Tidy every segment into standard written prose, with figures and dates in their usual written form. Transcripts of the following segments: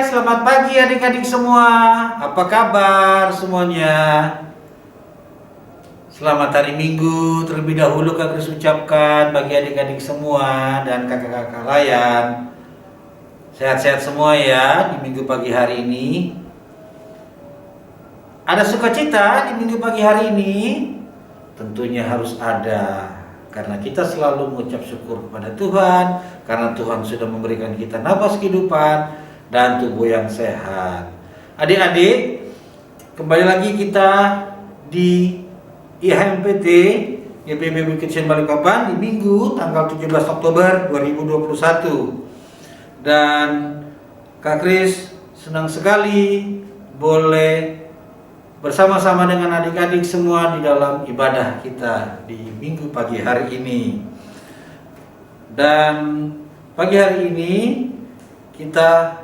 selamat pagi adik-adik semua. Apa kabar semuanya? Selamat hari Minggu terlebih dahulu Kak Kris ucapkan bagi adik-adik semua dan kakak-kakak layan. Sehat-sehat semua ya di Minggu pagi hari ini. Ada sukacita di Minggu pagi hari ini? Tentunya harus ada. Karena kita selalu mengucap syukur kepada Tuhan, karena Tuhan sudah memberikan kita napas kehidupan dan tubuh yang sehat. Adik-adik, kembali lagi kita di IHMPT YPB Kitchen Balikpapan di Minggu tanggal 17 Oktober 2021. Dan Kak Kris senang sekali boleh bersama-sama dengan adik-adik semua di dalam ibadah kita di Minggu pagi hari ini. Dan pagi hari ini kita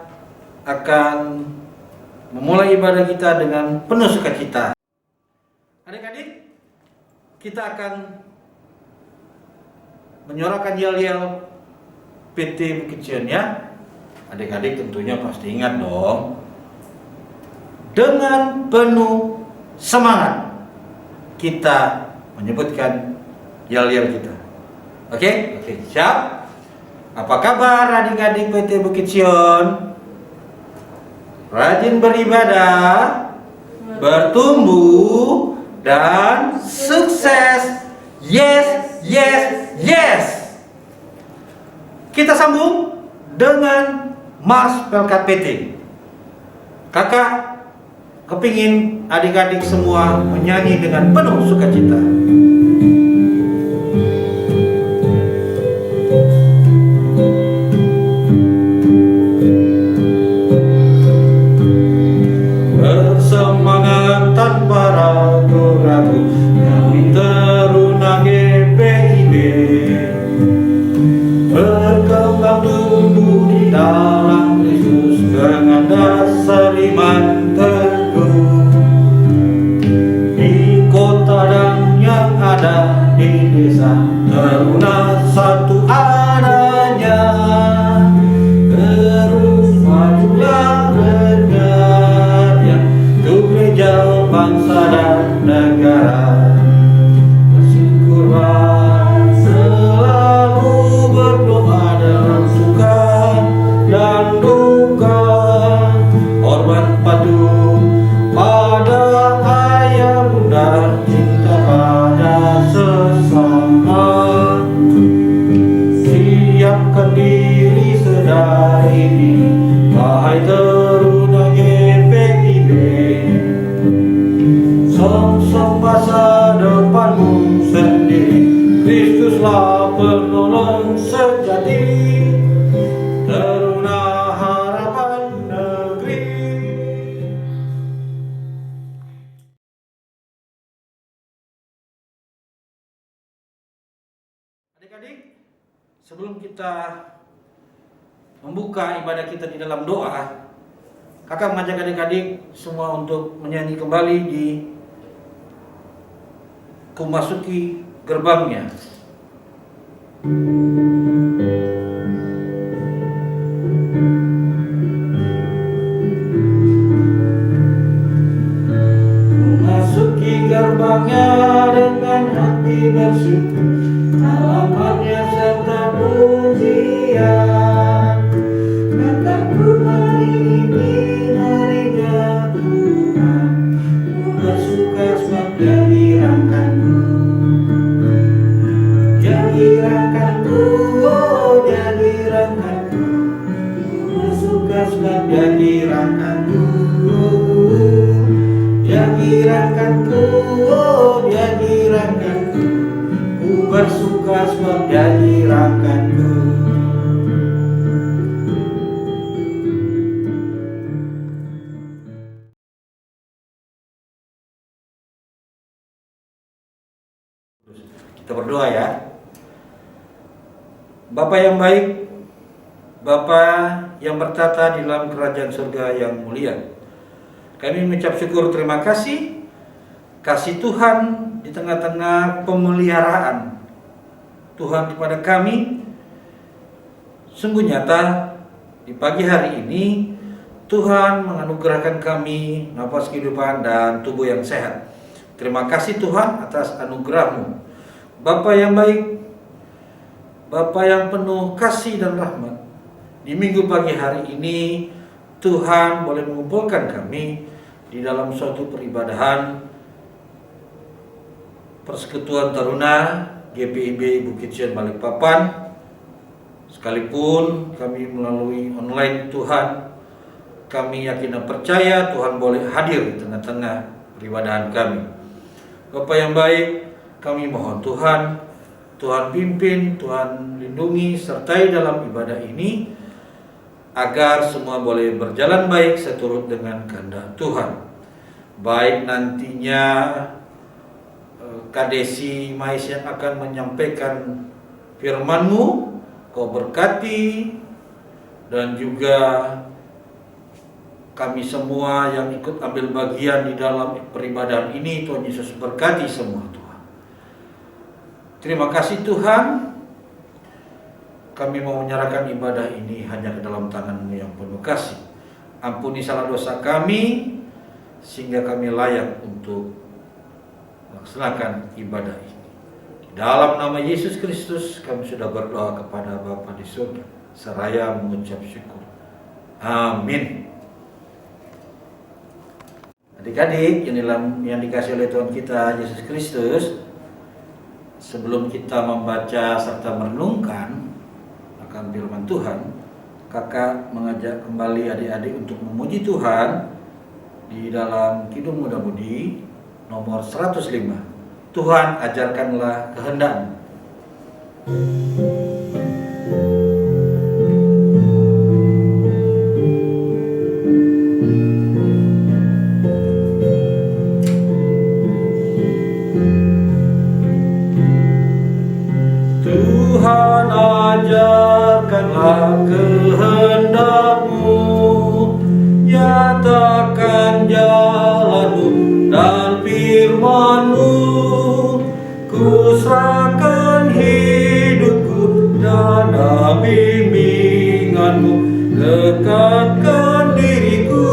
akan memulai ibadah kita dengan penuh sukacita. Adik-adik, kita akan menyuarakan yel-yel PT Bukit Sion ya. Adik-adik tentunya pasti ingat dong. Dengan penuh semangat kita menyebutkan yel-yel kita. Oke, siap? Apa kabar adik-adik PT Bukit Sion? Rajin beribadah, bertumbuh, dan sukses. Yes. Kita sambung dengan Mars Pelkat PT. Kakak kepingin adik-adik semua menyanyi dengan penuh sukacita. Bersemangat tanpa ragu-ragu, kami teruna GPIB, berkembang tumbuh di dalam Kristus dengan dasar iman teguh. Di kota dan yang ada di desa teruna satu adanya. Terus majulah berkarya untuk gereja, bangsa dan negara. Bersyukurlah, selalu berdoa dalam suka dan duka, hormat patuh pada ayah bunda, cinta pada sesama. Siapkan diri sedari ini, wahai teruna GPIB. Song-song masa depanmu sendiri, Kristuslah penolong sejati, teruna harapan negeri. Adik-adik, sebelum kita membuka ibadah kita di dalam doa, kakak mengajak adik-adik semua untuk menyanyi kembali di Ku Masuki Gerbangnya. Masuki gerbangnya dengan hati bersyukur, halamannya serta pujian. Kataku hari ini harinya Tuhan, ku bersuka sebab Dia dirangkanku. Dia dirangkanku, oh Dia dirangkanku, ku bersuka sebab Dia dirangkanku. Dia dirangkanku, oh Dia dirangkanku, ku bersuka sebab Dia dirangkanku. Kita berdoa ya. Bapa yang baik, Bapa yang bertata di dalam kerajaan surga yang mulia, kami mengucap syukur terima kasih Tuhan di tengah-tengah pemeliharaan Tuhan kepada kami. Sungguh nyata di pagi hari ini Tuhan menganugerahkan kami nafas kehidupan dan tubuh yang sehat. Terima kasih Tuhan atas anugerah-Mu. Bapa yang baik, Bapa yang penuh kasih dan rahmat, di minggu pagi hari ini Tuhan boleh mengumpulkan kami di dalam suatu peribadahan Persekutuan Taruna GPIB Bukit Sion Balikpapan. Sekalipun kami melalui online Tuhan, kami yakin dan percaya Tuhan boleh hadir di tengah-tengah peribadahan kami. Bapa yang baik, kami mohon Tuhan pimpin, Tuhan lindungi, sertai dalam ibadah ini, agar semua boleh berjalan baik seturut dengan kehendak Tuhan. Baik nantinya Kadesi Mais yang akan menyampaikan firman-Mu, Kau berkati, dan juga kami semua yang ikut ambil bagian di dalam peribadahan ini, Tuhan Yesus berkati semua Tuhan. Terima kasih Tuhan. Kami mau menyerahkan ibadah ini hanya ke dalam tangan-Mu yang penuh kasih. Ampuni salah dosa kami, sehingga kami layak untuk melaksanakan ibadah ini. Dalam nama Yesus Kristus kami sudah berdoa kepada Bapa di surga, seraya mengucap syukur. Amin. Adik-adik yang dikasih oleh Tuhan kita Yesus Kristus, sebelum kita membaca serta merenungkan akan firman Tuhan, kakak mengajak kembali adik-adik untuk memuji Tuhan di dalam Kidung Muda Budi nomor 105. Tuhan ajarkanlah kehendak-Mu. Tuhan ajarkanlah kehendak-Mu, nyatakan jalan-Mu dan firman-Mu. Ku serahkan hidupku dan bimbingan-Mu, dekatkan diriku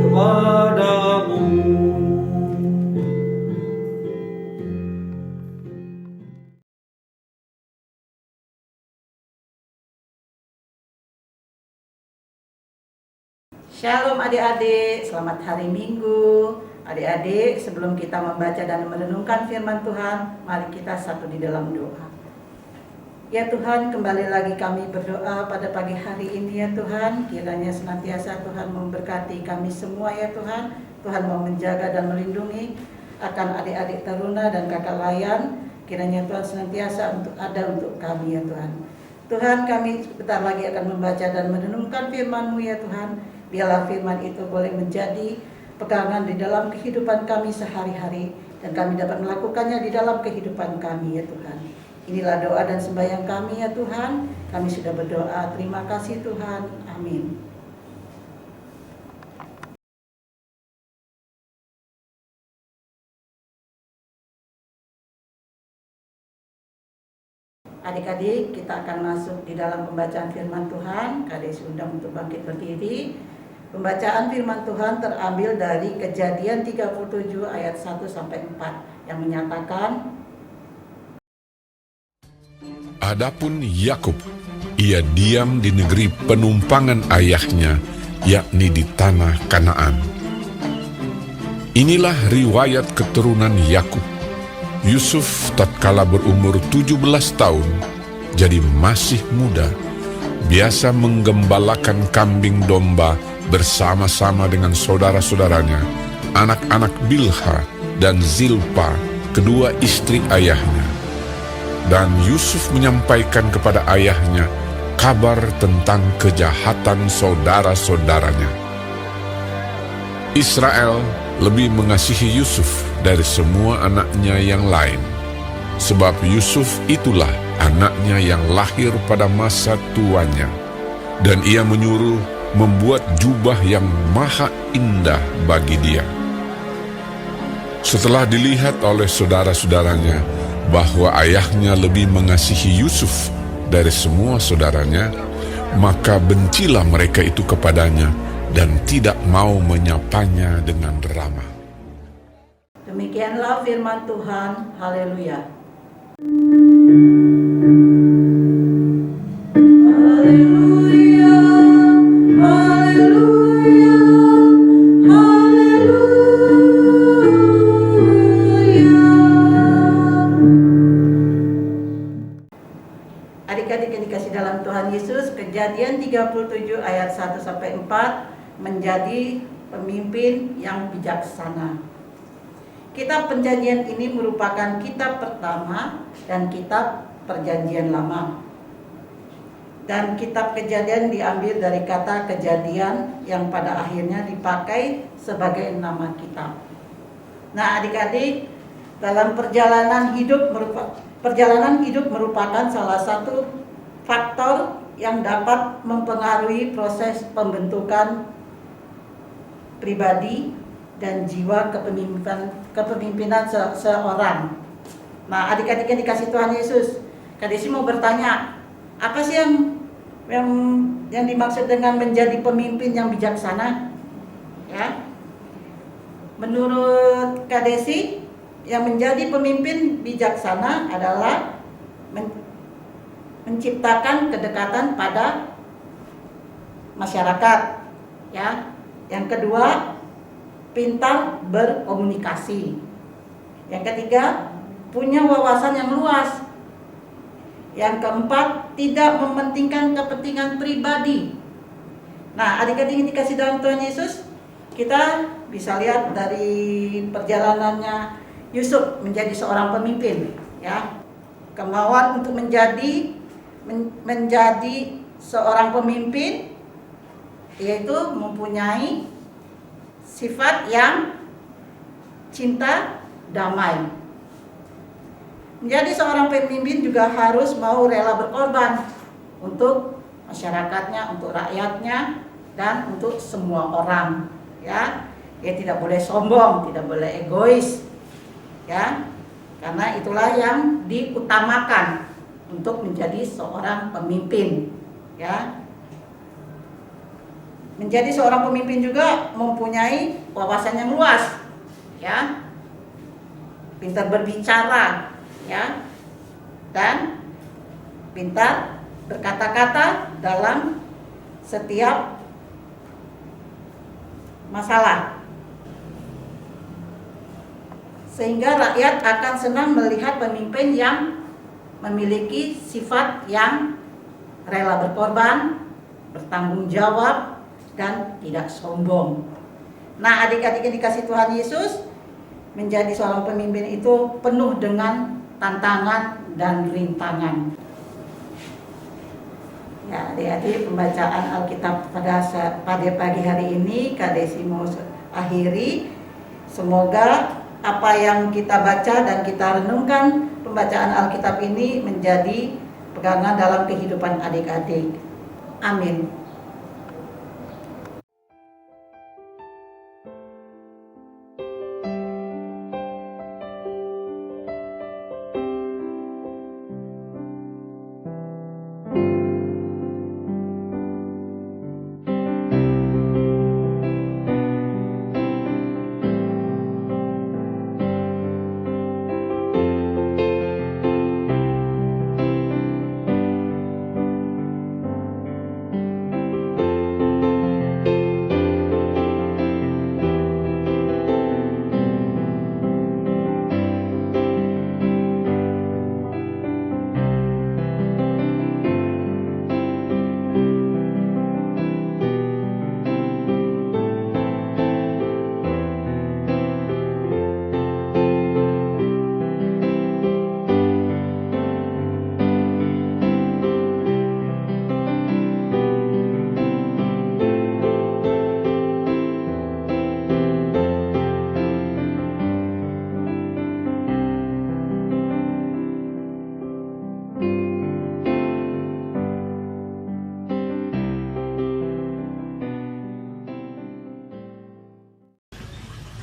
kepadamu. Shalom adik-adik, selamat hari Minggu. Adik-adik, sebelum kita membaca dan merenungkan firman Tuhan, mari kita satu di dalam doa. Ya Tuhan, kembali lagi kami berdoa pada pagi hari ini ya Tuhan. Kiranya senantiasa Tuhan memberkati kami semua ya Tuhan. Tuhan mau menjaga dan melindungi akan adik-adik taruna dan kakak layan. Kiranya Tuhan senantiasa ada untuk kami ya Tuhan. Tuhan, kami sebentar lagi akan membaca dan merenungkan firman-Mu ya Tuhan. Biarlah firman itu boleh menjadi pegangan di dalam kehidupan kami sehari-hari, dan kami dapat melakukannya di dalam kehidupan kami ya Tuhan. Inilah doa dan sembahyang kami ya Tuhan. Kami sudah berdoa. Terima kasih Tuhan. Amin. Adik-adik, kita akan masuk di dalam pembacaan firman Tuhan. Kades undang untuk bangkit berdiri. Pembacaan firman Tuhan terambil dari Kejadian 37 ayat 1-4 yang menyatakan, Adapun Yakub, ia diam di negeri penumpangan ayahnya, yakni di tanah Kanaan. Inilah riwayat keturunan Yakub. Yusuf tatkala berumur 17 tahun, jadi masih muda, biasa menggembalakan kambing domba bersama-sama dengan saudara-saudaranya, anak-anak Bilha dan Zilpa, kedua istri ayahnya. Dan Yusuf menyampaikan kepada ayahnya kabar tentang kejahatan saudara-saudaranya. Israel lebih mengasihi Yusuf dari semua anaknya yang lain, sebab Yusuf itulah anaknya yang lahir pada masa tuanya, dan ia menyuruh membuat jubah yang maha indah bagi dia. Setelah dilihat oleh saudara-saudaranya bahwa ayahnya lebih mengasihi Yusuf dari semua saudaranya, maka bencilah mereka itu kepadanya dan tidak mau menyapanya dengan ramah. Demikianlah firman Tuhan. Haleluya. Haleluya, haleluya, haleluya. Adik-adik yang dikasih dalam Tuhan Yesus, Kejadian 37 ayat 1 sampai 4, menjadi pemimpin yang bijaksana. Kitab Perjanjian ini merupakan kitab pertama dan kitab Perjanjian Lama. Dan kitab Kejadian diambil dari kata kejadian yang pada akhirnya dipakai sebagai nama kitab. Nah, adik-adik, dalam perjalanan hidup merupakan salah satu faktor yang dapat mempengaruhi proses pembentukan pribadi dan jiwa kepemimpinan seorang. Nah, adik-adik yang dikasih Tuhan Yesus, Kak Desi mau bertanya, apa sih yang dimaksud dengan menjadi pemimpin yang bijaksana? Ya, menurut Kak Desi, yang menjadi pemimpin bijaksana adalah menciptakan kedekatan pada masyarakat. Ya, yang kedua, pintar berkomunikasi. Yang ketiga, punya wawasan yang luas. Yang keempat, tidak mementingkan kepentingan pribadi. Nah, adik-adik yang dikasih dalam Tuhan Yesus, kita bisa lihat dari perjalanannya Yusuf menjadi seorang pemimpin, ya. Kemauan untuk menjadi seorang pemimpin yaitu mempunyai sifat yang cinta damai. Menjadi seorang pemimpin juga harus mau rela berkorban untuk masyarakatnya, untuk rakyatnya, dan untuk semua orang. Ya, dia tidak boleh sombong, tidak boleh egois. Ya, karena itulah yang diutamakan untuk menjadi seorang pemimpin. Ya, menjadi seorang pemimpin juga mempunyai wawasan yang luas, ya, pintar berbicara, ya, dan pintar berkata-kata dalam setiap masalah, sehingga rakyat akan senang melihat pemimpin yang memiliki sifat yang rela berkorban, bertanggung jawab, dan tidak sombong. Nah, adik-adik yang dikasih Tuhan Yesus, menjadi seorang pemimpin itu penuh dengan tantangan dan rintangan. Ya, adik-adik, pembacaan Alkitab pada pagi hari ini Kak Desi mau akhiri. Semoga apa yang kita baca dan kita renungkan pembacaan Alkitab ini menjadi pegangan dalam kehidupan adik-adik. Amin.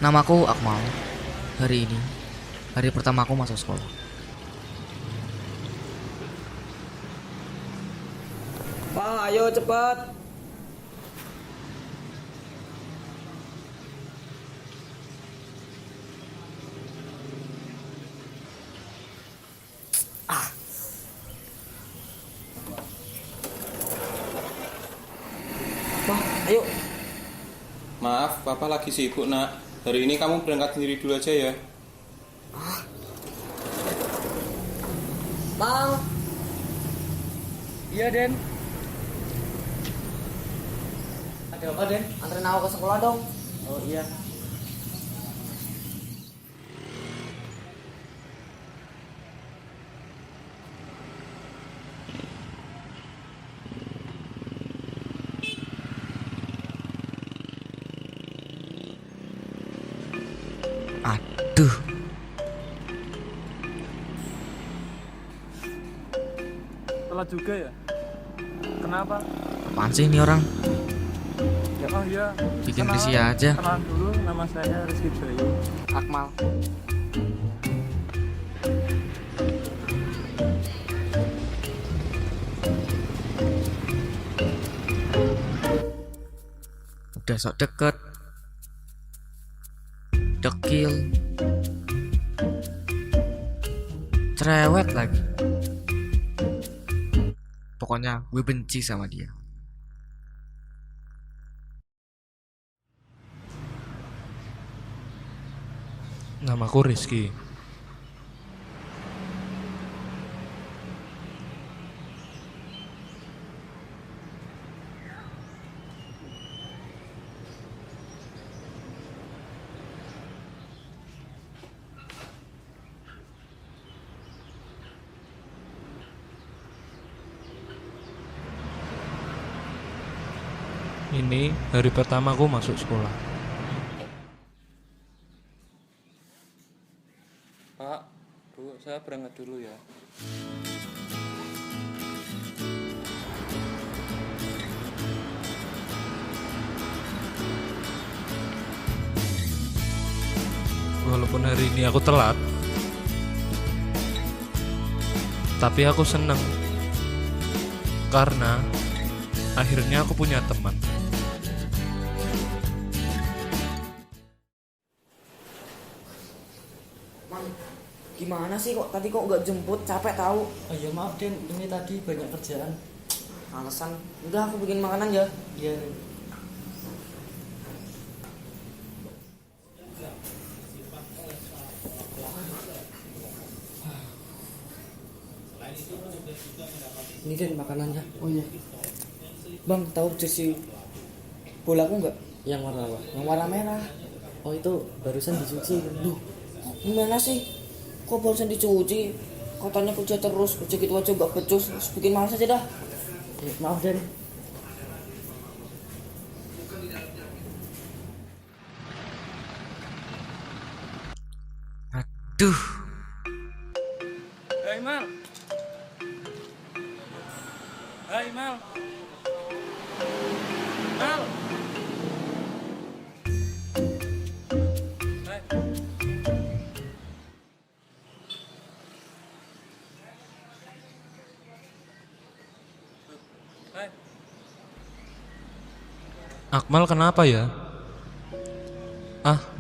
Namaku Akmal. Hari ini, hari pertama aku masuk sekolah. Pak, ayo cepat. Ayo. Maaf, Papa lagi sibuk, Nak. Hari ini kamu berangkat sendiri dulu aja ya. Bang. Iya, Den. Ada apa, Den? Anterin aku ke sekolah dong. Oh iya. Aduh, Telat juga ya? Kenapa? apaan sih ini orang? Oh iya. Bikin Kenalan- risih aja. Kenalan dulu, nama saya Rizky Bayu. Akmal. Udah sok deket, dekil, cerewet lagi. Pokoknya gue benci sama dia. Namaku Rizky. Ini hari pertamaku masuk sekolah. Pak, Bu, saya berangkat dulu ya. Walaupun hari ini aku telat, tapi aku seneng karena akhirnya aku punya teman. Mang, gimana sih kok tadi kok nggak jemput? Capek tahu. Oh iya maaf Den, ini tadi banyak kerjaan. Alasan. Udah aku bikin makanan ya. Iya Den. Ini Den makanannya. Oh iya. Bang, tahu jersey bolaku nggak? Yang warna apa? Yang warna merah. Oh itu barusan dicuci. Duh, gimana sih? Kok barusan dicuci? Katanya kerja terus, kerja gitu aja nggak becus. Terus bikin malas aja dah. Maaf Den. Aduh, Hai Mal. Hai Mal. Mal. Hai. Hai. Akmal kenapa ya?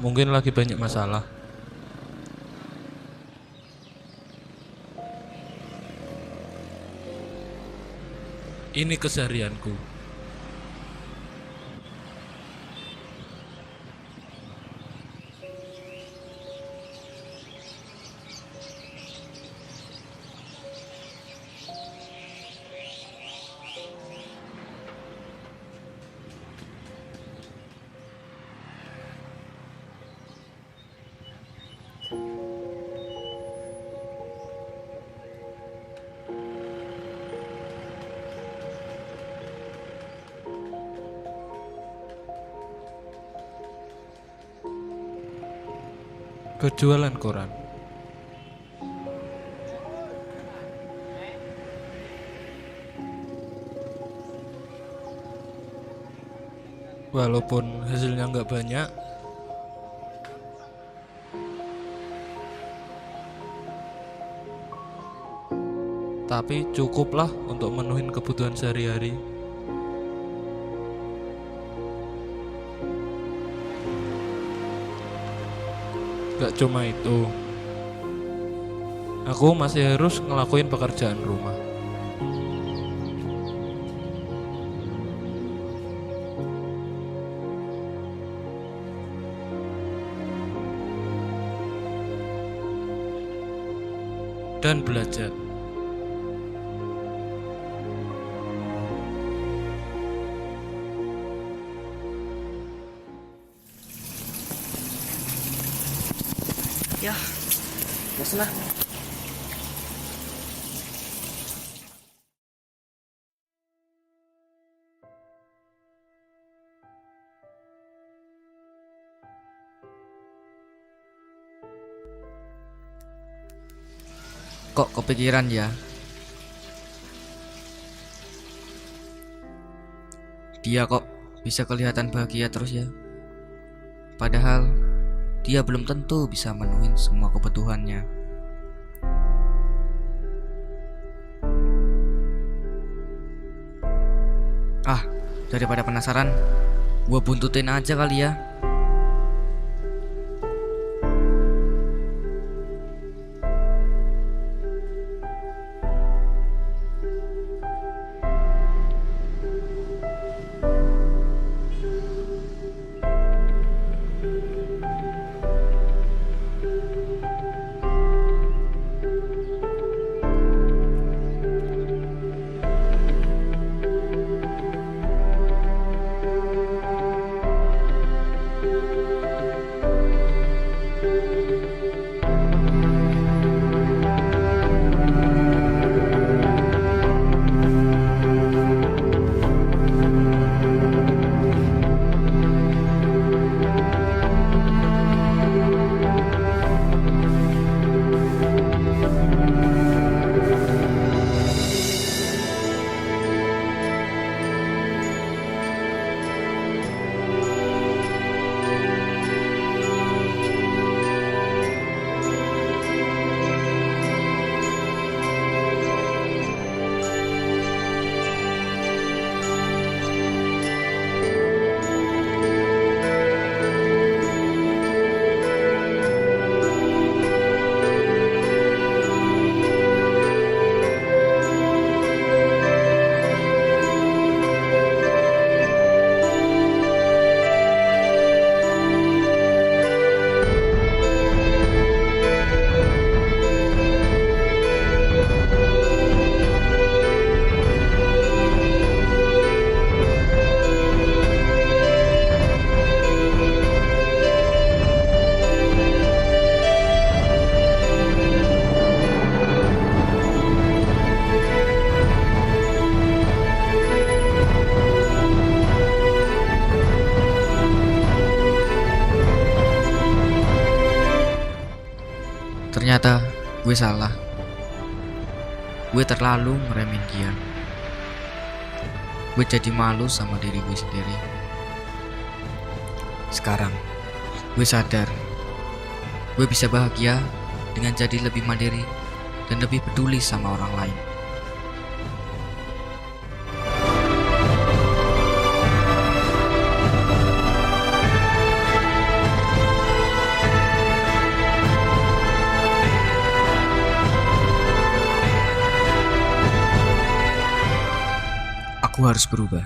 Mungkin lagi banyak masalah. Ini keseharianku. Berjualan koran. Walaupun hasilnya nggak banyak, tapi cukuplah untuk menuhin kebutuhan sehari-hari. Gak cuma itu, aku masih harus ngelakuin pekerjaan rumah. dan belajar. Ya, bosan lah. Kok kepikiran ya? Dia kok bisa kelihatan bahagia terus ya? Padahal dia belum tentu bisa menuhin semua kebutuhannya. Ah, daripada penasaran, gua buntutin aja kali ya. Ternyata gue salah. Gue terlalu ngeremehin dia. Gue jadi malu sama diri gue sendiri. Sekarang gue sadar gue bisa bahagia dengan jadi lebih mandiri dan lebih peduli sama orang lain. Aku harus berubah.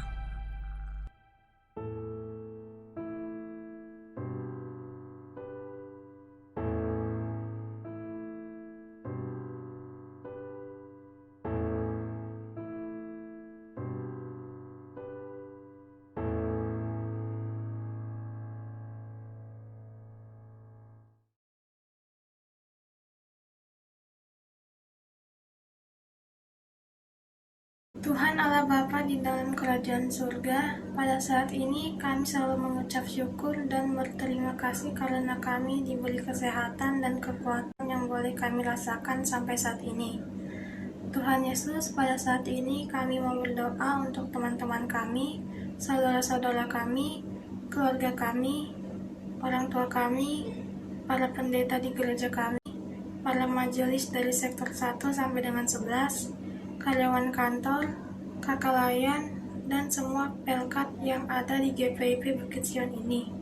Tuhan Allah Bapa di dalam kerajaan surga, pada saat ini kami selalu mengucap syukur dan berterima kasih karena kami diberi kesehatan dan kekuatan yang boleh kami rasakan sampai saat ini. Tuhan Yesus, pada saat ini kami mau berdoa untuk teman-teman kami, saudara-saudara kami, keluarga kami, orang tua kami, para pendeta di gereja kami, para majelis dari sektor 1 sampai dengan 11, karyawan kantor, kakak layan, dan semua pelkat yang ada di GPIP Bukit Sion ini.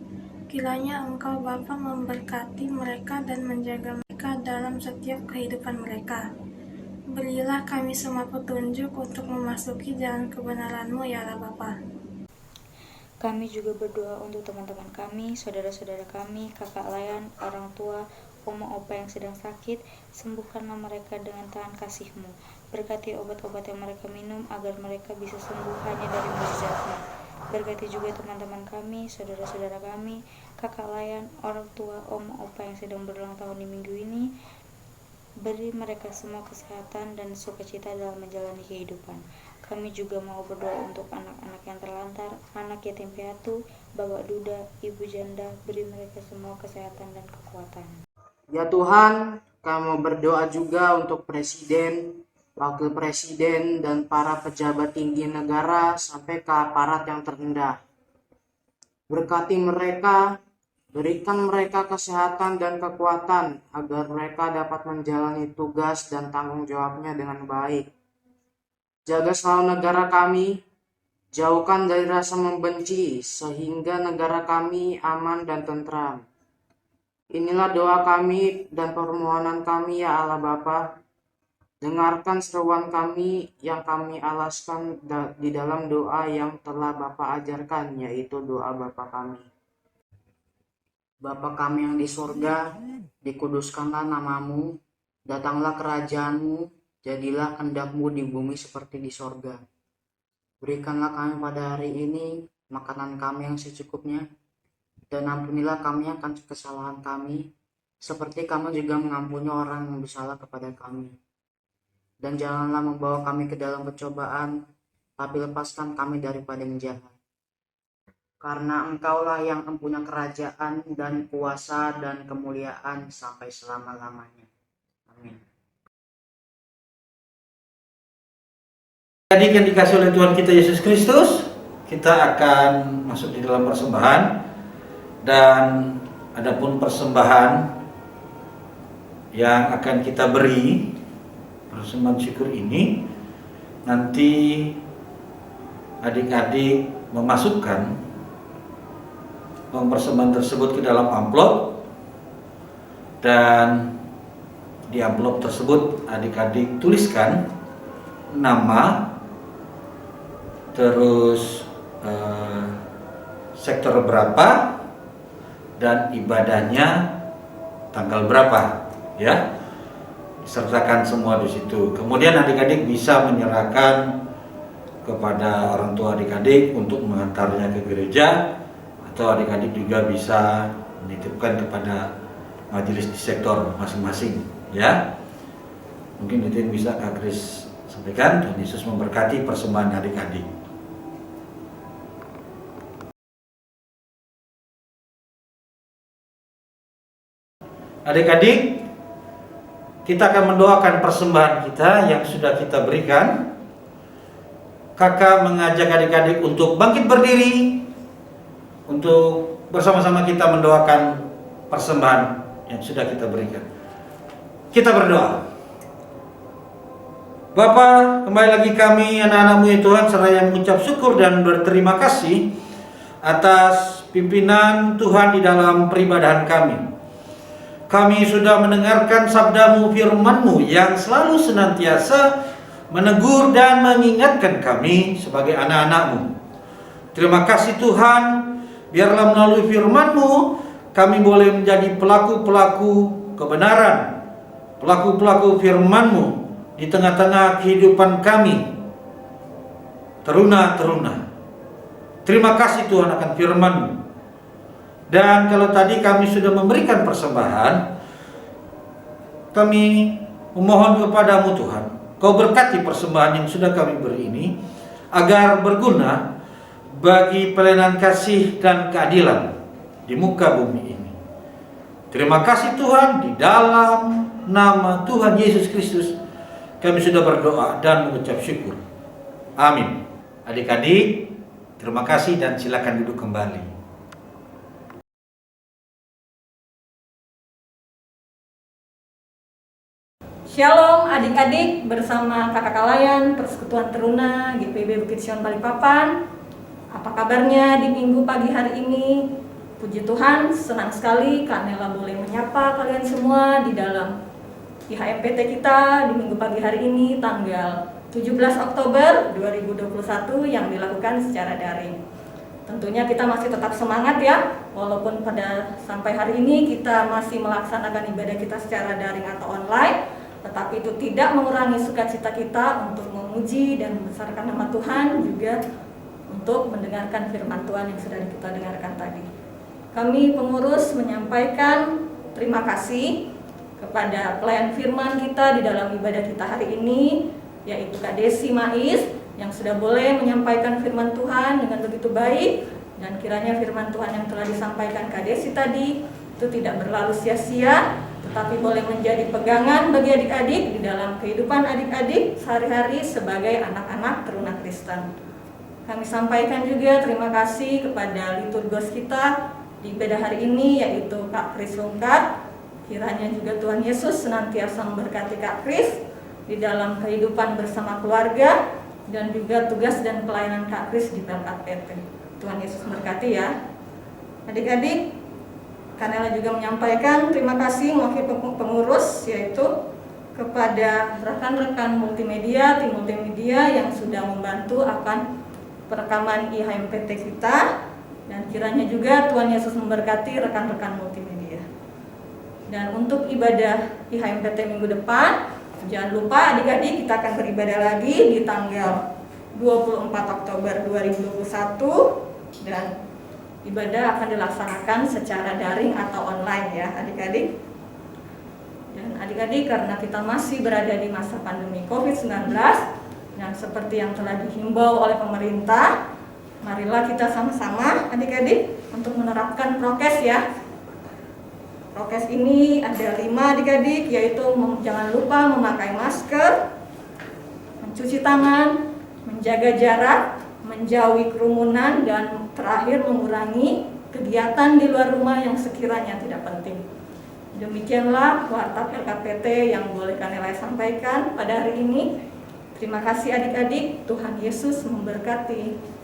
Kiranya Engkau Bapa memberkati mereka dan menjaga mereka dalam setiap kehidupan mereka. Berilah kami semua petunjuk untuk memasuki jalan kebenaran-Mu ya Allah Bapa. Kami juga berdoa untuk teman-teman kami, saudara-saudara kami, kakak layan, orang tua, oma opa yang sedang sakit, sembuhkanlah mereka dengan tangan kasih-Mu. Berkati obat-obat yang mereka minum agar mereka bisa sembuh hanya dari mukjizat-Mu. Berkati juga teman-teman kami, saudara-saudara kami, kakak layan, orang tua, oma opa yang sedang berulang tahun di minggu ini. Beri mereka semua kesehatan dan sukacita dalam menjalani kehidupan. Kami juga mau berdoa untuk anak-anak yang terlantar, anak yatim piatu, bapak duda, ibu janda. Beri mereka semua kesehatan dan kekuatan. Ya Tuhan, kami berdoa juga untuk presiden, wakil presiden, dan para pejabat tinggi negara sampai ke aparat yang terendah. Berkati mereka, berikan mereka kesehatan dan kekuatan agar mereka dapat menjalani tugas dan tanggung jawabnya dengan baik. Jaga selalu negara kami, jauhkan dari rasa membenci sehingga negara kami aman dan tentram. Inilah doa kami dan permohonan kami ya Allah Bapa. Dengarkan seruan kami yang kami alaskan di dalam doa yang telah Bapa ajarkan, yaitu doa Bapa kami. Bapa kami yang di surga, dikuduskanlah namamu, datanglah kerajaanmu, jadilah kehendak-Mu di bumi seperti di surga. Berikanlah kami pada hari ini makanan kami yang secukupnya, dan ampunilah kami akan kesalahan kami, seperti kami juga mengampuni orang yang bersalah kepada kami. Dan janganlah membawa kami ke dalam pencobaan, tapi lepaskan kami daripada yang jahat. Karena Engkaulah yang mempunyai kerajaan dan kuasa dan kemuliaan sampai selama-lamanya. Amin. Adik yang dikasih oleh Tuhan kita Yesus Kristus, kita akan masuk di dalam persembahan. Dan adapun persembahan yang akan kita beri, persembahan syukur ini, nanti adik-adik memasukkan uang persembahan tersebut ke dalam amplop, dan di amplop tersebut adik-adik tuliskan nama, terus sektor berapa, dan ibadahnya tanggal berapa, ya, disertakan semua di situ. Kemudian adik-adik bisa menyerahkan kepada orang tua adik-adik untuk mengantarnya ke gereja, atau adik-adik juga bisa menitipkan kepada majelis di sektor masing-masing, ya. Mungkin itu yang bisa Kak Kris sampaikan. Dan Yesus memberkati persembahan adik-adik. Adik-adik, kita akan mendoakan persembahan kita yang sudah kita berikan. Kakak mengajak adik-adik untuk bangkit berdiri, untuk bersama-sama kita mendoakan persembahan yang sudah kita berikan. Kita berdoa. Bapa, kembali lagi kami anak-anak-Mu ya Tuhan, seraya mengucap syukur dan berterima kasih atas pimpinan Tuhan di dalam peribadahan kami. Kami sudah mendengarkan sabda-Mu, firman-Mu yang selalu senantiasa menegur dan mengingatkan kami sebagai anak-anak-Mu. Terima kasih Tuhan, biarlah melalui firman-Mu kami boleh menjadi pelaku-pelaku kebenaran, pelaku-pelaku firman-Mu di tengah-tengah kehidupan kami, teruna-teruna. Terima kasih Tuhan akan firman-Mu. Dan kalau tadi kami sudah memberikan persembahan, kami memohon kepadamu Tuhan, Kau berkati persembahan yang sudah kami beri ini, agar berguna bagi pelayanan kasih dan keadilan di muka bumi ini. Terima kasih Tuhan, di dalam nama Tuhan Yesus Kristus kami sudah berdoa dan mengucap syukur. Amin. Adik-adik, terima kasih dan silakan duduk kembali. Shalom adik-adik, bersama kakak Kalayan, Persekutuan Teruna GPIB Bukit Sion Balikpapan. Apa kabarnya di minggu pagi hari ini? Puji Tuhan, senang sekali Kanela boleh menyapa kalian semua di dalam IHMPT kita di minggu pagi hari ini, tanggal 17 Oktober 2021 yang dilakukan secara daring. Tentunya kita masih tetap semangat ya, walaupun pada sampai hari ini kita masih melaksanakan ibadah kita secara daring atau online, tetapi itu tidak mengurangi sukacita kita untuk memuji dan membesarkan nama Tuhan, juga untuk mendengarkan firman Tuhan yang sudah kita dengarkan tadi. Kami pengurus menyampaikan terima kasih kepada pelayan firman kita di dalam ibadah kita hari ini, yaitu Kak Desi Mais, yang sudah boleh menyampaikan firman Tuhan dengan begitu baik, dan kiranya firman Tuhan yang telah disampaikan Kak Desi tadi itu tidak berlalu sia-sia, tetapi boleh menjadi pegangan bagi adik-adik di dalam kehidupan adik-adik sehari-hari sebagai anak-anak teruna Kristen. Kami sampaikan juga terima kasih kepada liturgos kita di ibadah hari ini, yaitu Kak Kris Lungkat. Kiranya juga Tuhan Yesus senantiasa memberkati Kak Kris di dalam kehidupan bersama keluarga, dan juga tugas dan pelayanan Kak Kris di Pelkat PT. Tuhan Yesus memberkati ya. Adik-adik, Kanela juga menyampaikan terima kasih mewakili pengurus, yaitu kepada rekan-rekan multimedia, tim multimedia yang sudah membantu akan perekaman IHMPT kita, dan kiranya juga Tuhan Yesus memberkati rekan-rekan multimedia. Dan untuk ibadah IHMPT minggu depan, jangan lupa adik-adik, kita akan beribadah lagi di tanggal 24 Oktober 2021, dan ibadah akan dilaksanakan secara daring atau online ya adik-adik. Dan adik-adik, karena kita masih berada di masa pandemi COVID-19, dan seperti yang telah dihimbau oleh pemerintah, marilah kita sama-sama adik-adik untuk menerapkan prokes ya. Prokes ini ada 5 adik-adik, yaitu jangan lupa memakai masker, mencuci tangan, menjaga jarak, menjauhi kerumunan, dan terakhir mengurangi kegiatan di luar rumah yang sekiranya tidak penting. Demikianlah warta LKPT yang boleh Kanela sampaikan pada hari ini. Terima kasih adik-adik, Tuhan Yesus memberkati.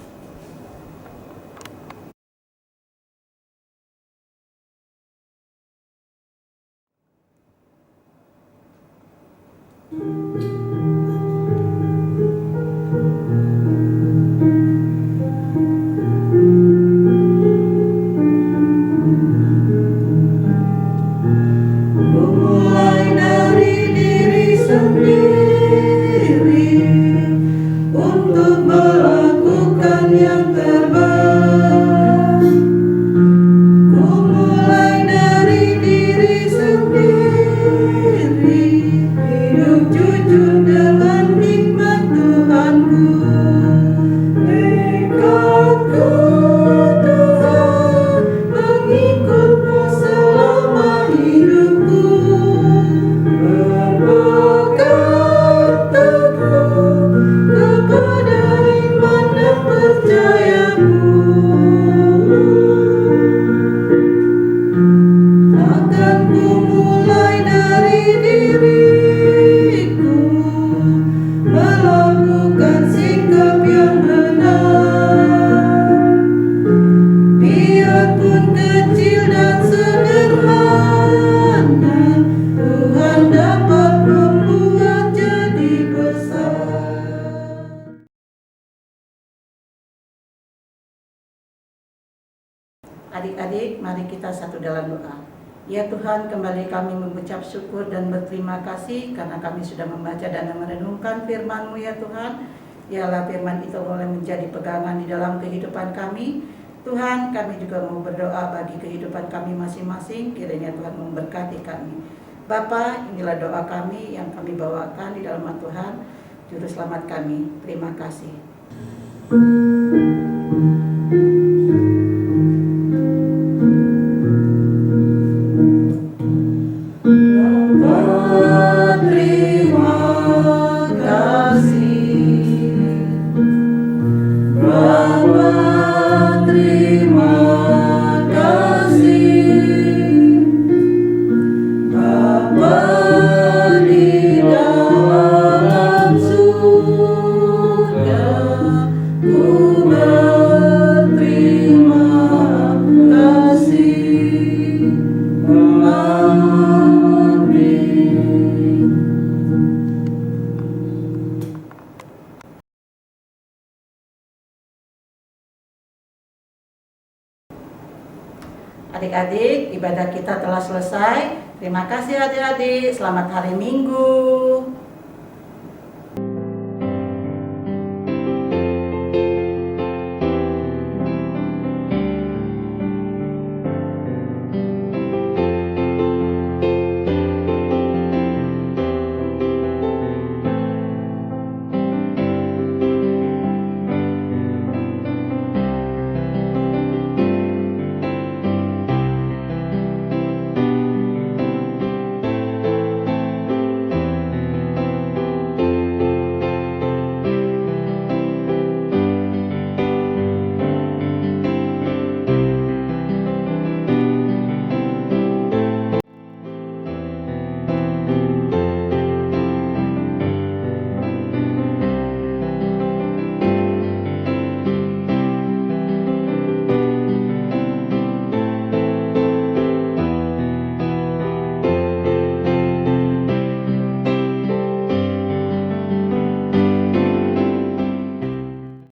Adik-adik, mari kita satu dalam doa. Ya Tuhan, kembali kami mengucap syukur dan berterima kasih karena kami sudah membaca dan merenungkan firman-Mu ya Tuhan. Biarlah firman itu boleh menjadi pegangan di dalam kehidupan kami. Tuhan, kami juga mau berdoa bagi kehidupan kami masing-masing, kiranya Tuhan memberkati kami. Bapa, inilah doa kami yang kami bawakan di dalam nama Tuhan, Juru Selamat kami. Terima kasih. Ku Adik-adik, ibadah kita telah selesai. Terima kasih adik-adik. Selamat hari Minggu.